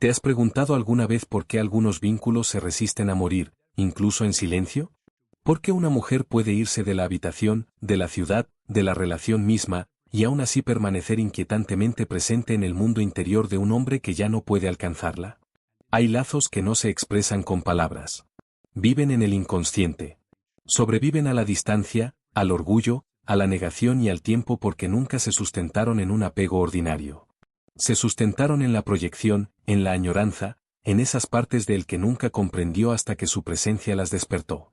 ¿Te has preguntado alguna vez por qué algunos vínculos se resisten a morir, incluso en silencio? ¿Por qué una mujer puede irse de la habitación, de la ciudad, de la relación misma, y aún así permanecer inquietantemente presente en el mundo interior de un hombre que ya no puede alcanzarla? Hay lazos que no se expresan con palabras. Viven en el inconsciente. Sobreviven a la distancia, al orgullo, a la negación y al tiempo porque nunca se sustentaron en un apego ordinario. Se sustentaron en la proyección, en la añoranza, en esas partes de él que nunca comprendió hasta que su presencia las despertó.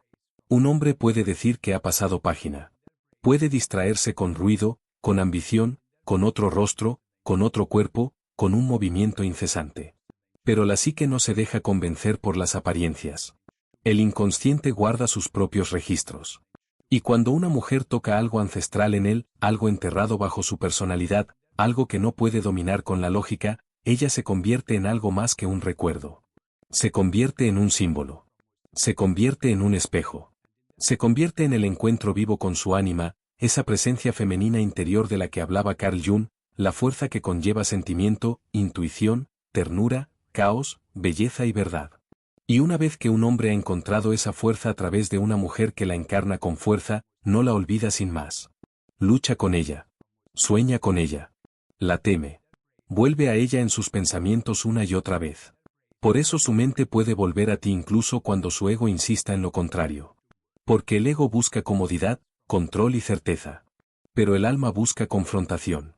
Un hombre puede decir que ha pasado página. Puede distraerse con ruido, con ambición, con otro rostro, con otro cuerpo, con un movimiento incesante. Pero la psique no se deja convencer por las apariencias. El inconsciente guarda sus propios registros. Y cuando una mujer toca algo ancestral en él, algo enterrado bajo su personalidad, algo que no puede dominar con la lógica, ella se convierte en algo más que un recuerdo. Se convierte en un símbolo. Se convierte en un espejo. Se convierte en el encuentro vivo con su ánima, esa presencia femenina interior de la que hablaba Carl Jung, la fuerza que conlleva sentimiento, intuición, ternura, caos, belleza y verdad. Y una vez que un hombre ha encontrado esa fuerza a través de una mujer que la encarna con fuerza, no la olvida sin más. Lucha con ella. Sueña con ella. La teme. Vuelve a ella en sus pensamientos una y otra vez. Por eso su mente puede volver a ti incluso cuando su ego insista en lo contrario. Porque el ego busca comodidad, control y certeza. Pero el alma busca confrontación.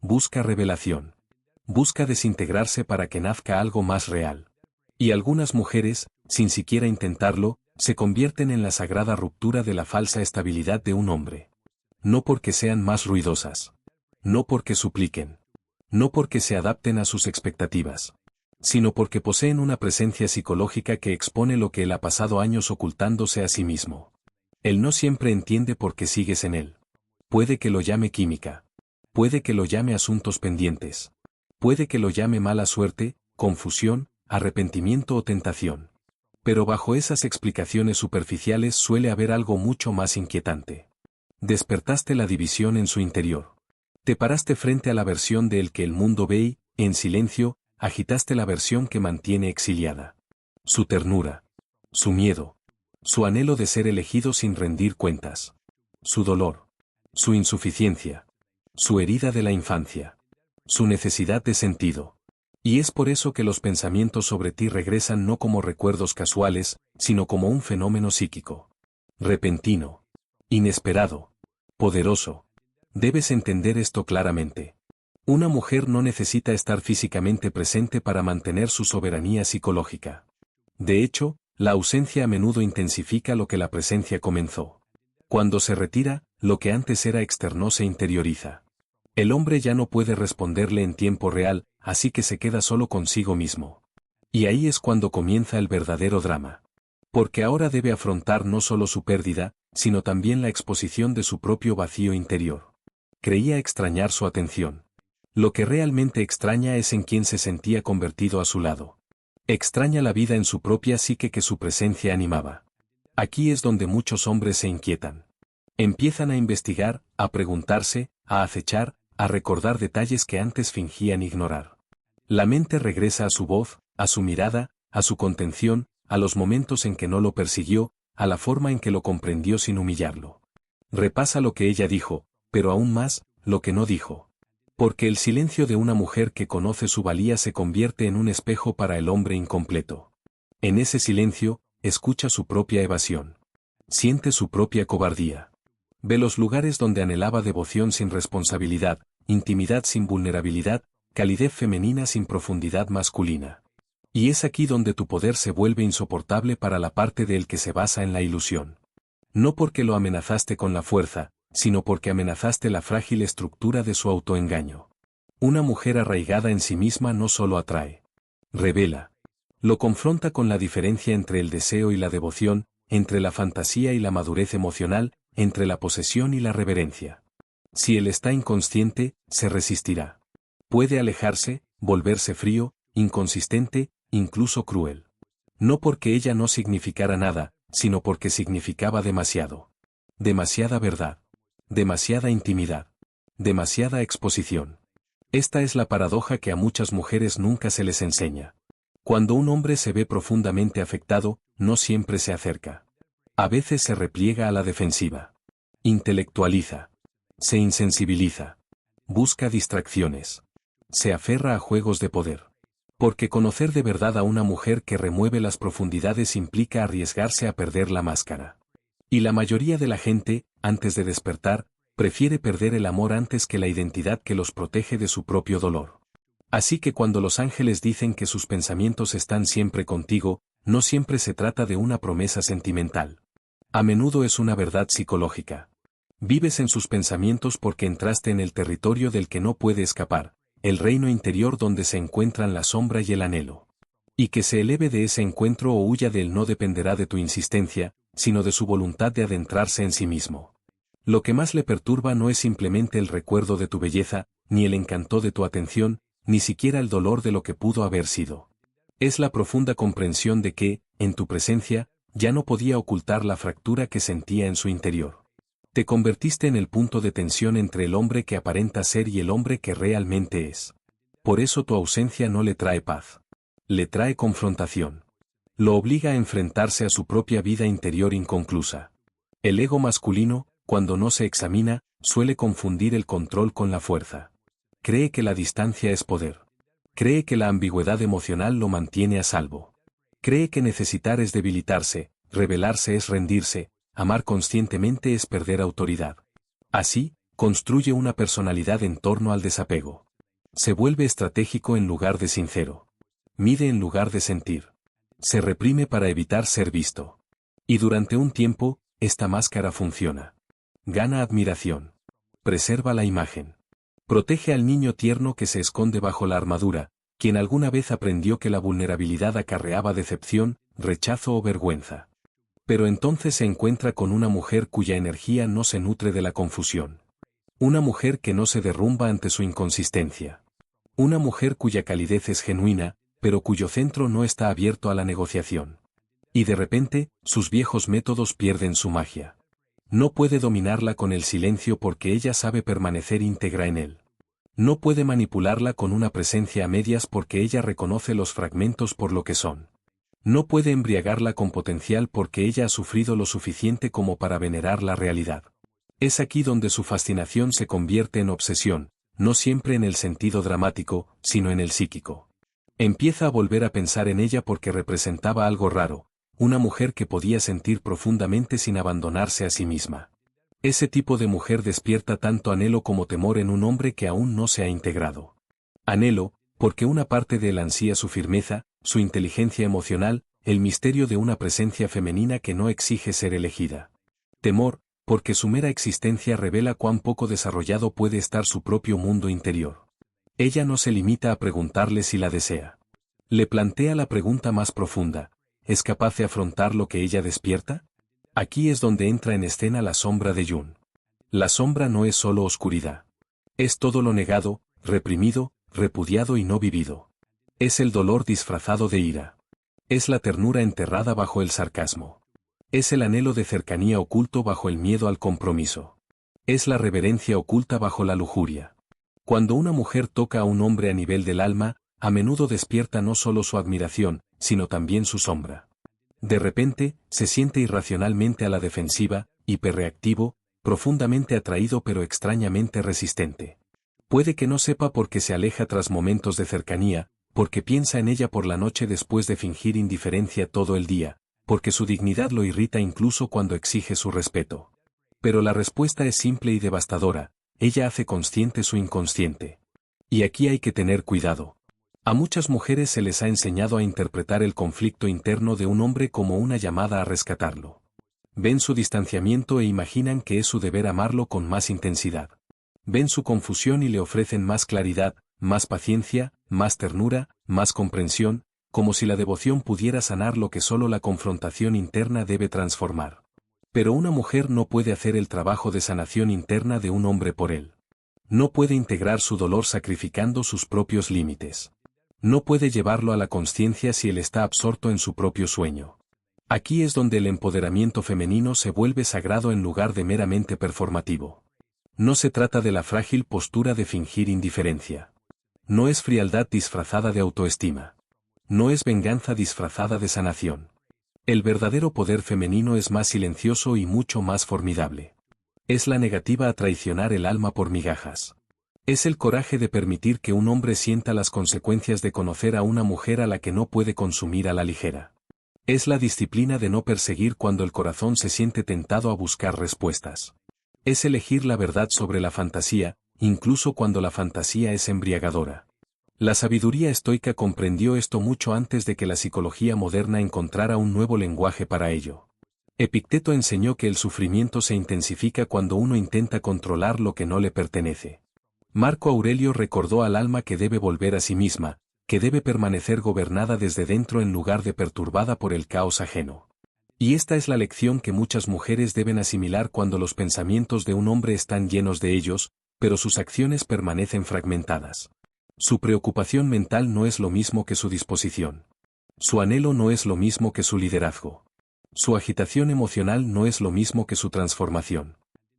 Busca revelación. Busca desintegrarse para que nazca algo más real. Y algunas mujeres, sin siquiera intentarlo, se convierten en la sagrada ruptura de la falsa estabilidad de un hombre. No porque sean más ruidosas. No porque supliquen. No porque se adapten a sus expectativas. Sino porque poseen una presencia psicológica que expone lo que él ha pasado años ocultándose a sí mismo. Él no siempre entiende por qué sigues en él. Puede que lo llame química. Puede que lo llame asuntos pendientes. Puede que lo llame mala suerte, confusión, arrepentimiento o tentación. Pero bajo esas explicaciones superficiales suele haber algo mucho más inquietante. Despertaste la división en su interior. Te paraste frente a la versión de él que el mundo ve y, en silencio, agitaste la versión que mantiene exiliada. Su ternura. Su miedo. Su anhelo de ser elegido sin rendir cuentas. Su dolor. Su insuficiencia. Su herida de la infancia. Su necesidad de sentido. Y es por eso que los pensamientos sobre ti regresan no como recuerdos casuales, sino como un fenómeno psíquico. Repentino. Inesperado. Poderoso. Debes entender esto claramente. Una mujer no necesita estar físicamente presente para mantener su soberanía psicológica. De hecho, la ausencia a menudo intensifica lo que la presencia comenzó. Cuando se retira, lo que antes era externo se interioriza. El hombre ya no puede responderle en tiempo real, así que se queda solo consigo mismo. Y ahí es cuando comienza el verdadero drama. Porque ahora debe afrontar no solo su pérdida, sino también la exposición de su propio vacío interior. Creía extrañar su atención. Lo que realmente extraña es en quien se sentía convertido a su lado. Extraña la vida en su propia psique que su presencia animaba. Aquí es donde muchos hombres se inquietan. Empiezan a investigar, a preguntarse, a acechar, a recordar detalles que antes fingían ignorar. La mente regresa a su voz, a su mirada, a su contención, a los momentos en que no lo persiguió, a la forma en que lo comprendió sin humillarlo. Repasa lo que ella dijo, pero aún más, lo que no dijo. Porque el silencio de una mujer que conoce su valía se convierte en un espejo para el hombre incompleto. En ese silencio, escucha su propia evasión. Siente su propia cobardía. Ve los lugares donde anhelaba devoción sin responsabilidad, intimidad sin vulnerabilidad, calidez femenina sin profundidad masculina. Y es aquí donde tu poder se vuelve insoportable para la parte de él que se basa en la ilusión. No porque lo amenazaste con la fuerza, sino porque amenazaste la frágil estructura de su autoengaño. Una mujer arraigada en sí misma no solo atrae. Revela. Lo confronta con la diferencia entre el deseo y la devoción, entre la fantasía y la madurez emocional, entre la posesión y la reverencia. Si él está inconsciente, se resistirá. Puede alejarse, volverse frío, inconsistente, incluso cruel. No porque ella no significara nada, sino porque significaba demasiado. Demasiada verdad. Demasiada intimidad. Demasiada exposición. Esta es la paradoja que a muchas mujeres nunca se les enseña. Cuando un hombre se ve profundamente afectado, no siempre se acerca. A veces se repliega a la defensiva. Intelectualiza. Se insensibiliza. Busca distracciones. Se aferra a juegos de poder. Porque conocer de verdad a una mujer que remueve las profundidades implica arriesgarse a perder la máscara. Y la mayoría de la gente, antes de despertar, prefiere perder el amor antes que la identidad que los protege de su propio dolor. Así que cuando los ángeles dicen que sus pensamientos están siempre contigo, no siempre se trata de una promesa sentimental. A menudo es una verdad psicológica. Vives en sus pensamientos porque entraste en el territorio del que no puede escapar, el reino interior donde se encuentran la sombra y el anhelo. Y que se eleve de ese encuentro o huya de él no dependerá de tu insistencia, sino de su voluntad de adentrarse en sí mismo. Lo que más le perturba no es simplemente el recuerdo de tu belleza, ni el encanto de tu atención, ni siquiera el dolor de lo que pudo haber sido. Es la profunda comprensión de que, en tu presencia, ya no podía ocultar la fractura que sentía en su interior. Te convertiste en el punto de tensión entre el hombre que aparenta ser y el hombre que realmente es. Por eso tu ausencia no le trae paz. Le trae confrontación. Lo obliga a enfrentarse a su propia vida interior inconclusa. El ego masculino, cuando no se examina, suele confundir el control con la fuerza. Cree que la distancia es poder. Cree que la ambigüedad emocional lo mantiene a salvo. Cree que necesitar es debilitarse, rebelarse es rendirse, amar conscientemente es perder autoridad. Así, construye una personalidad en torno al desapego. Se vuelve estratégico en lugar de sincero. Mide en lugar de sentir. Se reprime para evitar ser visto. Y durante un tiempo, esta máscara funciona. Gana admiración. Preserva la imagen. Protege al niño tierno que se esconde bajo la armadura, quien alguna vez aprendió que la vulnerabilidad acarreaba decepción, rechazo o vergüenza. Pero entonces se encuentra con una mujer cuya energía no se nutre de la confusión. Una mujer que no se derrumba ante su inconsistencia. Una mujer cuya calidez es genuina, pero cuyo centro no está abierto a la negociación. Y de repente, sus viejos métodos pierden su magia. No puede dominarla con el silencio porque ella sabe permanecer íntegra en él. No puede manipularla con una presencia a medias porque ella reconoce los fragmentos por lo que son. No puede embriagarla con potencial porque ella ha sufrido lo suficiente como para venerar la realidad. Es aquí donde su fascinación se convierte en obsesión, no siempre en el sentido dramático, sino en el psíquico. Empieza a volver a pensar en ella porque representaba algo raro, una mujer que podía sentir profundamente sin abandonarse a sí misma. Ese tipo de mujer despierta tanto anhelo como temor en un hombre que aún no se ha integrado. Anhelo, porque una parte de él ansía su firmeza, su inteligencia emocional, el misterio de una presencia femenina que no exige ser elegida. Temor, porque su mera existencia revela cuán poco desarrollado puede estar su propio mundo interior. Ella no se limita a preguntarle si la desea. Le plantea la pregunta más profunda: ¿es capaz de afrontar lo que ella despierta? Aquí es donde entra en escena la sombra de Jung. La sombra no es solo oscuridad. Es todo lo negado, reprimido, repudiado y no vivido. Es el dolor disfrazado de ira. Es la ternura enterrada bajo el sarcasmo. Es el anhelo de cercanía oculto bajo el miedo al compromiso. Es la reverencia oculta bajo la lujuria. Cuando una mujer toca a un hombre a nivel del alma, a menudo despierta no solo su admiración, sino también su sombra. De repente, se siente irracionalmente a la defensiva, hiperreactivo, profundamente atraído pero extrañamente resistente. Puede que no sepa por qué se aleja tras momentos de cercanía, porque piensa en ella por la noche después de fingir indiferencia todo el día, porque su dignidad lo irrita incluso cuando exige su respeto. Pero la respuesta es simple y devastadora: ella hace consciente su inconsciente. Y aquí hay que tener cuidado. A muchas mujeres se les ha enseñado a interpretar el conflicto interno de un hombre como una llamada a rescatarlo. Ven su distanciamiento e imaginan que es su deber amarlo con más intensidad. Ven su confusión y le ofrecen más claridad, más paciencia, más ternura, más comprensión, como si la devoción pudiera sanar lo que solo la confrontación interna debe transformar. Pero una mujer no puede hacer el trabajo de sanación interna de un hombre por él. No puede integrar su dolor sacrificando sus propios límites. No puede llevarlo a la consciencia si él está absorto en su propio sueño. Aquí es donde el empoderamiento femenino se vuelve sagrado en lugar de meramente performativo. No se trata de la frágil postura de fingir indiferencia. No es frialdad disfrazada de autoestima. No es venganza disfrazada de sanación. El verdadero poder femenino es más silencioso y mucho más formidable. Es la negativa a traicionar el alma por migajas. Es el coraje de permitir que un hombre sienta las consecuencias de conocer a una mujer a la que no puede consumir a la ligera. Es la disciplina de no perseguir cuando el corazón se siente tentado a buscar respuestas. Es elegir la verdad sobre la fantasía, incluso cuando la fantasía es embriagadora. La sabiduría estoica comprendió esto mucho antes de que la psicología moderna encontrara un nuevo lenguaje para ello. Epicteto enseñó que el sufrimiento se intensifica cuando uno intenta controlar lo que no le pertenece. Marco Aurelio recordó al alma que debe volver a sí misma, que debe permanecer gobernada desde dentro en lugar de perturbada por el caos ajeno. Y esta es la lección que muchas mujeres deben asimilar cuando los pensamientos de un hombre están llenos de ellos, pero sus acciones permanecen fragmentadas. Su preocupación mental no es lo mismo que su disposición. Su anhelo no es lo mismo que su liderazgo. Su agitación emocional no es lo mismo que su transformación.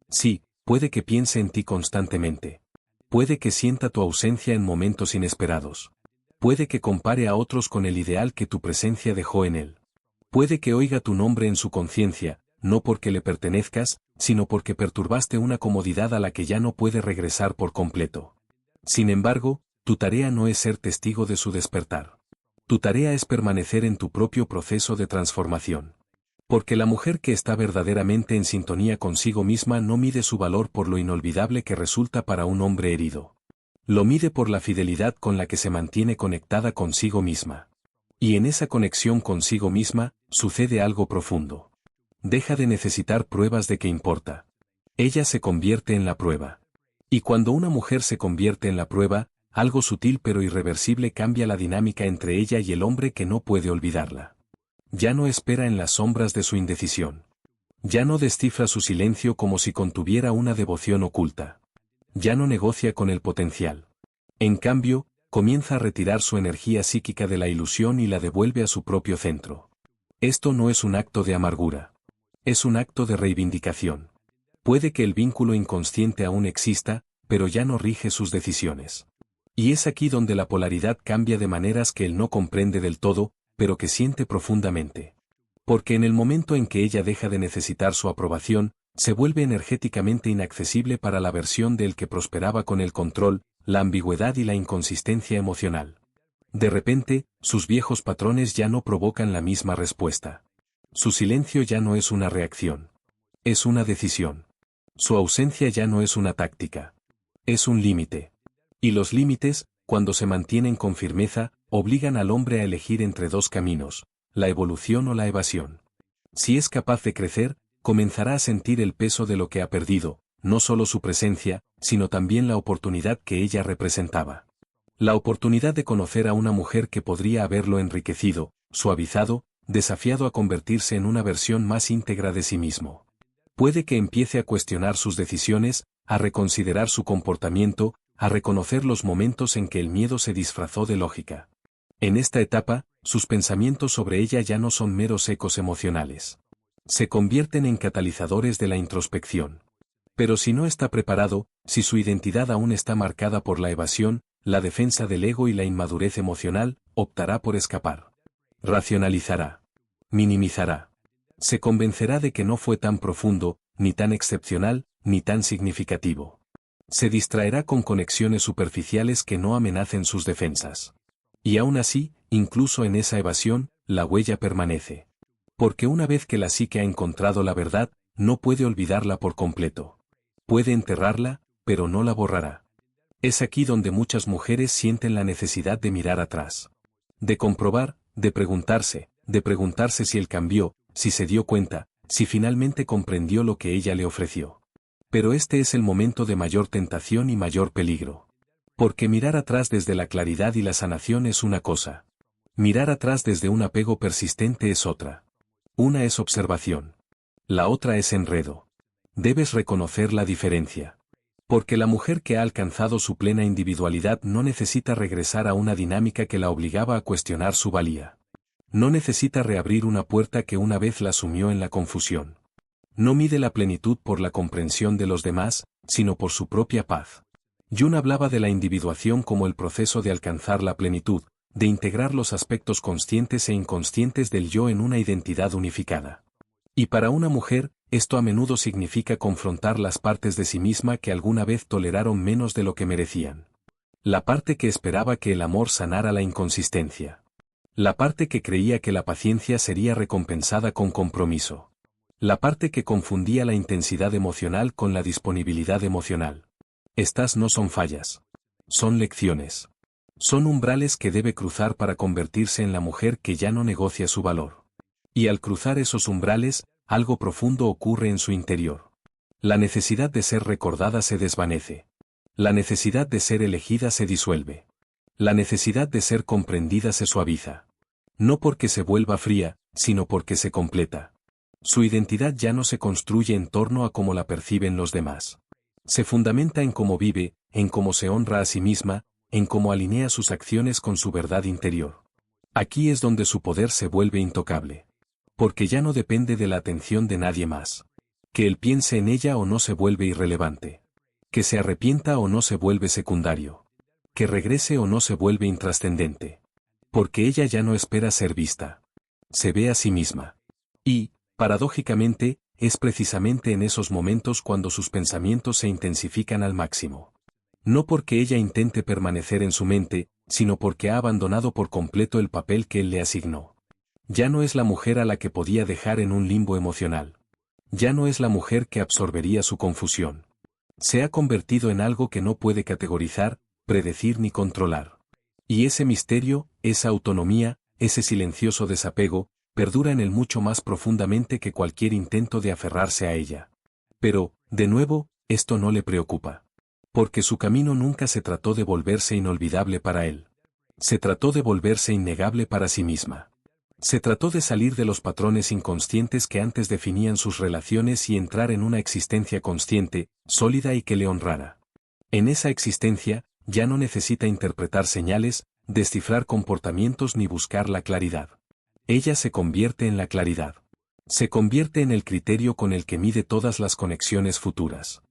Sí, puede que piense en ti constantemente. Puede que sienta tu ausencia en momentos inesperados. Puede que compare a otros con el ideal que tu presencia dejó en él. Puede que oiga tu nombre en su conciencia, no porque le pertenezcas, sino porque perturbaste una comodidad a la que ya no puede regresar por completo. Sin embargo, tu tarea no es ser testigo de su despertar. Tu tarea es permanecer en tu propio proceso de transformación. Porque la mujer que está verdaderamente en sintonía consigo misma no mide su valor por lo inolvidable que resulta para un hombre herido. Lo mide por la fidelidad con la que se mantiene conectada consigo misma. Y en esa conexión consigo misma, sucede algo profundo. Deja de necesitar pruebas de que importa. Ella se convierte en la prueba. Y cuando una mujer se convierte en la prueba, algo sutil pero irreversible cambia la dinámica entre ella y el hombre que no puede olvidarla. Ya no espera en las sombras de su indecisión. Ya no descifra su silencio como si contuviera una devoción oculta. Ya no negocia con el potencial. En cambio, comienza a retirar su energía psíquica de la ilusión y la devuelve a su propio centro. Esto no es un acto de amargura. Es un acto de reivindicación. Puede que el vínculo inconsciente aún exista, pero ya no rige sus decisiones. Y es aquí donde la polaridad cambia de maneras que él no comprende del todo, pero que siente profundamente. Porque en el momento en que ella deja de necesitar su aprobación, se vuelve energéticamente inaccesible para la versión del que prosperaba con el control, la ambigüedad y la inconsistencia emocional. De repente, sus viejos patrones ya no provocan la misma respuesta. Su silencio ya no es una reacción. Es una decisión. Su ausencia ya no es una táctica. Es un límite. Y los límites, cuando se mantienen con firmeza, obligan al hombre a elegir entre dos caminos, la evolución o la evasión. Si es capaz de crecer, comenzará a sentir el peso de lo que ha perdido, no solo su presencia, sino también la oportunidad que ella representaba. La oportunidad de conocer a una mujer que podría haberlo enriquecido, suavizado, desafiado a convertirse en una versión más íntegra de sí mismo. Puede que empiece a cuestionar sus decisiones, a reconsiderar su comportamiento, a reconocer los momentos en que el miedo se disfrazó de lógica. En esta etapa, sus pensamientos sobre ella ya no son meros ecos emocionales. Se convierten en catalizadores de la introspección. Pero si no está preparado, si su identidad aún está marcada por la evasión, la defensa del ego y la inmadurez emocional, optará por escapar. Racionalizará. Minimizará. Se convencerá de que no fue tan profundo, ni tan excepcional, ni tan significativo. Se distraerá con conexiones superficiales que no amenacen sus defensas. Y aún así, incluso en esa evasión, la huella permanece. Porque una vez que la psique ha encontrado la verdad, no puede olvidarla por completo. Puede enterrarla, pero no la borrará. Es aquí donde muchas mujeres sienten la necesidad de mirar atrás. De comprobar, de preguntarse si él cambió, si se dio cuenta, si finalmente comprendió lo que ella le ofreció. Pero este es el momento de mayor tentación y mayor peligro. Porque mirar atrás desde la claridad y la sanación es una cosa. Mirar atrás desde un apego persistente es otra. Una es observación. La otra es enredo. Debes reconocer la diferencia. Porque la mujer que ha alcanzado su plena individualidad no necesita regresar a una dinámica que la obligaba a cuestionar su valía. No necesita reabrir una puerta que una vez la sumió en la confusión. No mide la plenitud por la comprensión de los demás, sino por su propia paz. Jung hablaba de la individuación como el proceso de alcanzar la plenitud, de integrar los aspectos conscientes e inconscientes del yo en una identidad unificada. Y para una mujer, esto a menudo significa confrontar las partes de sí misma que alguna vez toleraron menos de lo que merecían. La parte que esperaba que el amor sanara la inconsistencia. La parte que creía que la paciencia sería recompensada con compromiso. La parte que confundía la intensidad emocional con la disponibilidad emocional. Estas no son fallas. Son lecciones. Son umbrales que debe cruzar para convertirse en la mujer que ya no negocia su valor. Y al cruzar esos umbrales, algo profundo ocurre en su interior. La necesidad de ser recordada se desvanece. La necesidad de ser elegida se disuelve. La necesidad de ser comprendida se suaviza. No porque se vuelva fría, sino porque se completa. Su identidad ya no se construye en torno a cómo la perciben los demás. Se fundamenta en cómo vive, en cómo se honra a sí misma, en cómo alinea sus acciones con su verdad interior. Aquí es donde su poder se vuelve intocable. Porque ya no depende de la atención de nadie más. Que él piense en ella o no se vuelve irrelevante. Que se arrepienta o no se vuelve secundario. Que regrese o no se vuelve intrascendente. Porque ella ya no espera ser vista. Se ve a sí misma. Y, paradójicamente, es precisamente en esos momentos cuando sus pensamientos se intensifican al máximo. No porque ella intente permanecer en su mente, sino porque ha abandonado por completo el papel que él le asignó. Ya no es la mujer a la que podía dejar en un limbo emocional. Ya no es la mujer que absorbería su confusión. Se ha convertido en algo que no puede categorizar, predecir ni controlar. Y ese misterio, esa autonomía, ese silencioso desapego, perdura en él mucho más profundamente que cualquier intento de aferrarse a ella. Pero, de nuevo, esto no le preocupa. Porque su camino nunca se trató de volverse inolvidable para él. Se trató de volverse innegable para sí misma. Se trató de salir de los patrones inconscientes que antes definían sus relaciones y entrar en una existencia consciente, sólida y que le honrara. En esa existencia, ya no necesita interpretar señales, descifrar comportamientos ni buscar la claridad. Ella se convierte en la claridad. Se convierte en el criterio con el que mide todas las conexiones futuras.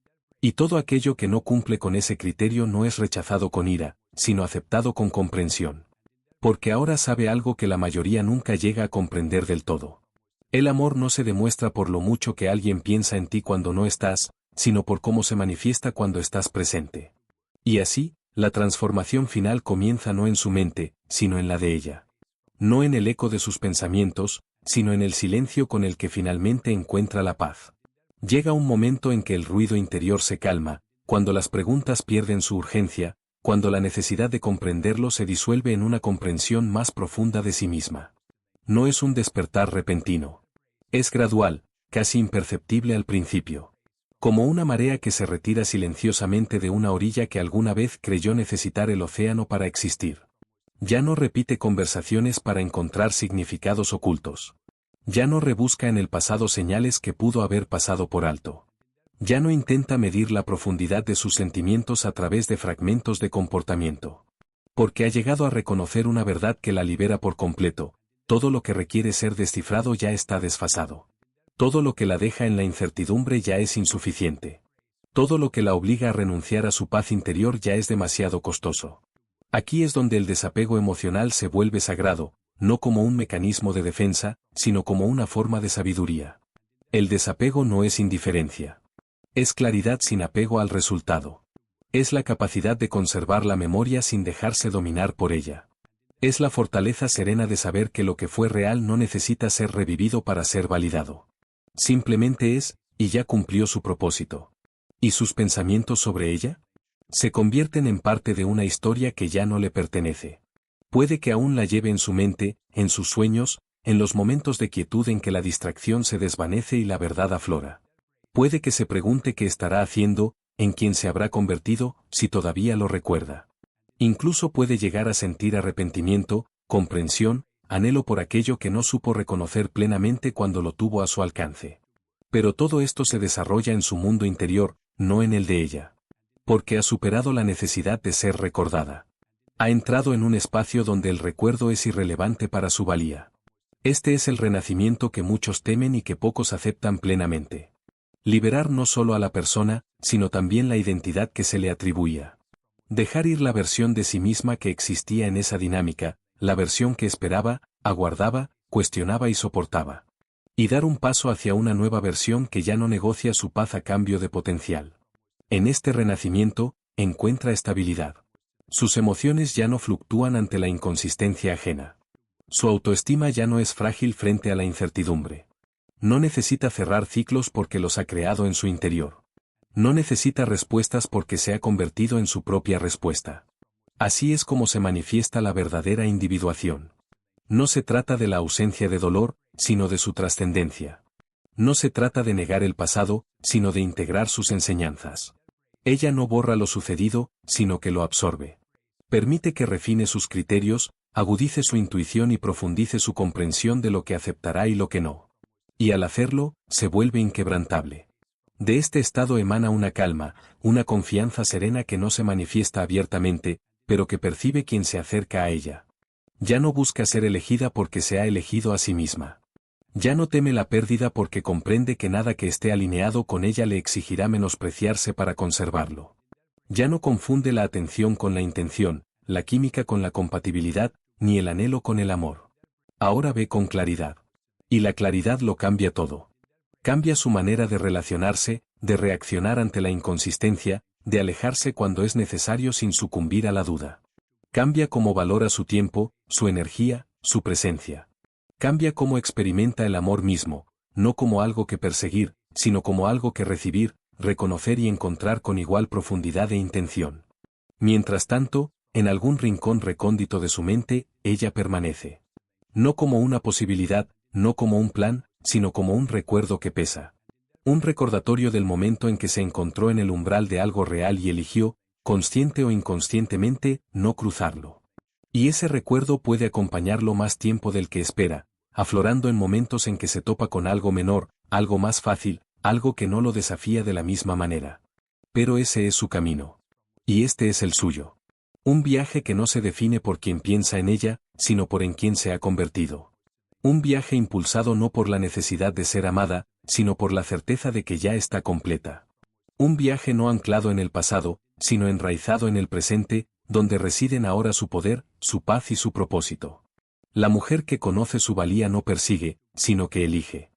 Y todo aquello que no cumple con ese criterio no es rechazado con ira, sino aceptado con comprensión. Porque ahora sabe algo que la mayoría nunca llega a comprender del todo. El amor no se demuestra por lo mucho que alguien piensa en ti cuando no estás, sino por cómo se manifiesta cuando estás presente. Y así, la transformación final comienza no en su mente, sino en la de ella. No en el eco de sus pensamientos, sino en el silencio con el que finalmente encuentra la paz. Llega un momento en que el ruido interior se calma, cuando las preguntas pierden su urgencia, cuando la necesidad de comprenderlo se disuelve en una comprensión más profunda de sí misma. No es un despertar repentino. Es gradual, casi imperceptible al principio. Como una marea que se retira silenciosamente de una orilla que alguna vez creyó necesitar el océano para existir. Ya no repite conversaciones para encontrar significados ocultos. Ya no rebusca en el pasado señales que pudo haber pasado por alto. Ya no intenta medir la profundidad de sus sentimientos a través de fragmentos de comportamiento. Porque ha llegado a reconocer una verdad que la libera por completo: todo lo que requiere ser descifrado ya está desfasado. Todo lo que la deja en la incertidumbre ya es insuficiente. Todo lo que la obliga a renunciar a su paz interior ya es demasiado costoso. Aquí es donde el desapego emocional se vuelve sagrado, no como un mecanismo de defensa, sino como una forma de sabiduría. El desapego no es indiferencia. Es claridad sin apego al resultado. Es la capacidad de conservar la memoria sin dejarse dominar por ella. Es la fortaleza serena de saber que lo que fue real no necesita ser revivido para ser validado. Simplemente es, y ya cumplió su propósito. ¿Y sus pensamientos sobre ella? Se convierten en parte de una historia que ya no le pertenece. Puede que aún la lleve en su mente, en sus sueños, en los momentos de quietud en que la distracción se desvanece y la verdad aflora. Puede que se pregunte qué estará haciendo, en quién se habrá convertido, si todavía lo recuerda. Incluso puede llegar a sentir arrepentimiento, comprensión, anhelo por aquello que no supo reconocer plenamente cuando lo tuvo a su alcance. Pero todo esto se desarrolla en su mundo interior, no en el de ella. Porque ha superado la necesidad de ser recordada. Ha entrado en un espacio donde el recuerdo es irrelevante para su valía. Este es el renacimiento que muchos temen y que pocos aceptan plenamente. Liberar no solo a la persona, sino también la identidad que se le atribuía. Dejar ir la versión de sí misma que existía en esa dinámica, la versión que esperaba, aguardaba, cuestionaba y soportaba. Y dar un paso hacia una nueva versión que ya no negocia su paz a cambio de potencial. En este renacimiento, encuentra estabilidad. Sus emociones ya no fluctúan ante la inconsistencia ajena. Su autoestima ya no es frágil frente a la incertidumbre. No necesita cerrar ciclos porque los ha creado en su interior. No necesita respuestas porque se ha convertido en su propia respuesta. Así es como se manifiesta la verdadera individuación. No se trata de la ausencia de dolor, sino de su trascendencia. No se trata de negar el pasado, sino de integrar sus enseñanzas. Ella no borra lo sucedido, sino que lo absorbe. Permite que refine sus criterios, agudice su intuición y profundice su comprensión de lo que aceptará y lo que no. Y al hacerlo, se vuelve inquebrantable. De este estado emana una calma, una confianza serena que no se manifiesta abiertamente, pero que percibe quien se acerca a ella. Ya no busca ser elegida porque se ha elegido a sí misma. Ya no teme la pérdida porque comprende que nada que esté alineado con ella le exigirá menospreciarse para conservarlo. Ya no confunde la atención con la intención, la química con la compatibilidad, ni el anhelo con el amor. Ahora ve con claridad. Y la claridad lo cambia todo. Cambia su manera de relacionarse, de reaccionar ante la inconsistencia, de alejarse cuando es necesario sin sucumbir a la duda. Cambia cómo valora su tiempo, su energía, su presencia. Cambia cómo experimenta el amor mismo, no como algo que perseguir, sino como algo que recibir, reconocer y encontrar con igual profundidad e intención. Mientras tanto, en algún rincón recóndito de su mente, ella permanece. No como una posibilidad, no como un plan, sino como un recuerdo que pesa. Un recordatorio del momento en que se encontró en el umbral de algo real y eligió, consciente o inconscientemente, no cruzarlo. Y ese recuerdo puede acompañarlo más tiempo del que espera, aflorando en momentos en que se topa con algo menor, algo más fácil, algo que no lo desafía de la misma manera. Pero ese es su camino. Y este es el suyo. Un viaje que no se define por quien piensa en ella, sino por en quien se ha convertido. Un viaje impulsado no por la necesidad de ser amada, sino por la certeza de que ya está completa. Un viaje no anclado en el pasado, sino enraizado en el presente, donde residen ahora su poder, su paz y su propósito. La mujer que conoce su valía no persigue, sino que elige.